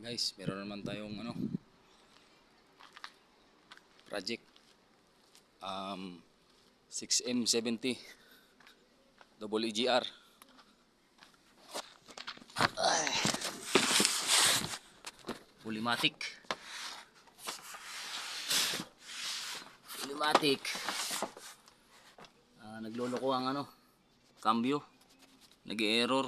Guys, meron naman tayong project 6M70 double EGR. Pulimatic. Nagloloko ang cambio, nag-error.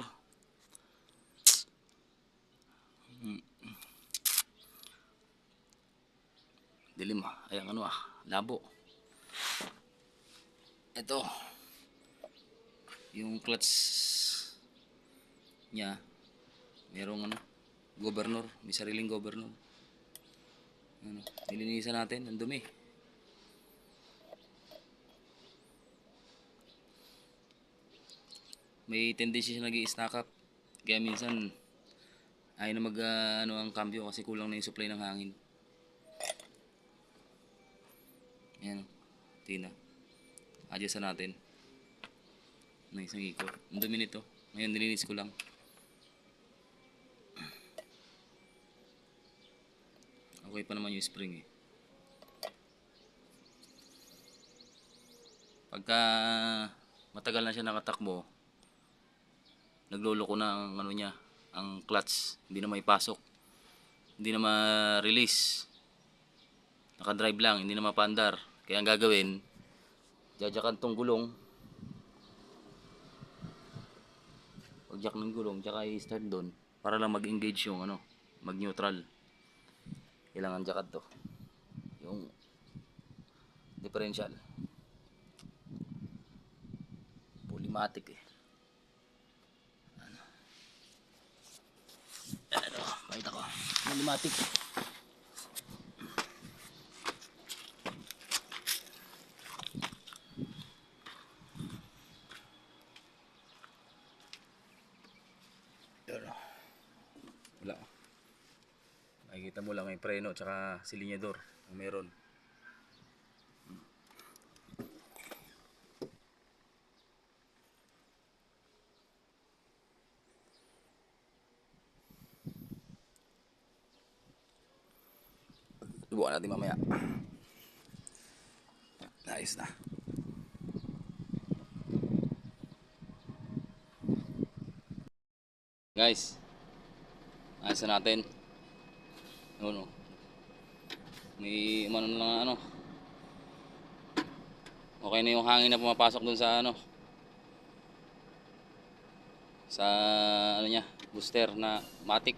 Dilim ayan labo. Ito yung clutch niya, merong governor, may sariling governor. Nilinisan natin, ang dumi. May tendency siya nag-i-stack up, kaya minsan ayaw na mag ang cambio kasi kulang na yung supply ng hangin. Ayan, tina. Adjust natin ng isang ikot. Ang dumi nito. Ngayon nilinis ko lang. Okay pa naman yung spring eh. Pagka matagal na siya nakatakbo, nagloloko na ang niya, ang clutch. Hindi na maipasok. Hindi na ma-release. Naka-drive lang, hindi na mapandar. Kaya ang gagawin, jajakan tong gulong. Pag-jack ng gulong, tsaka i-start doon para lang mag-engage yung mag-neutral. Kailangan jacket to. Yung differential. Pulimatic eh. Pakita ko. Pulimatic. Wala. Makikita mo lang may preno tsaka silinyador ang meron. Subukan natin mamaya. Nice na. Guys, ayos na natin. May lang okay na yung hangin na pumapasok dun sa sa niya, booster na matic.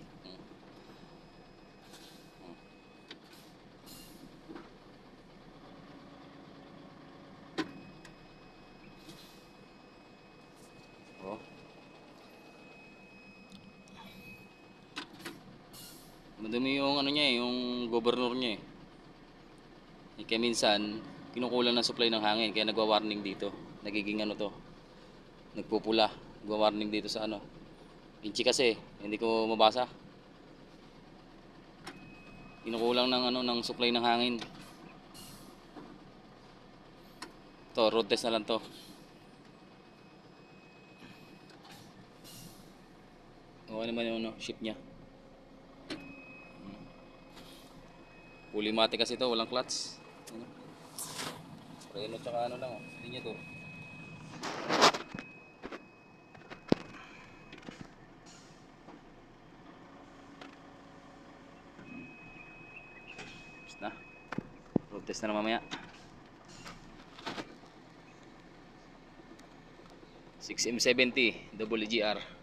Madumi yung niya yung governor niya eh. Kaya minsan kinukulang ng supply ng hangin kaya nagwa-warning dito. Nagiging nagpupula. Nagwa-warning dito sa inchi kasi hindi ko mabasa. Kinukulang ng ng supply ng hangin. To road test na lang to. Okay naman yung shape niya. Pulimatic kasi ito, walang clutch. Preno tsaka lang, linya to. Na. Road test na mamaya. 6M70 double EGR.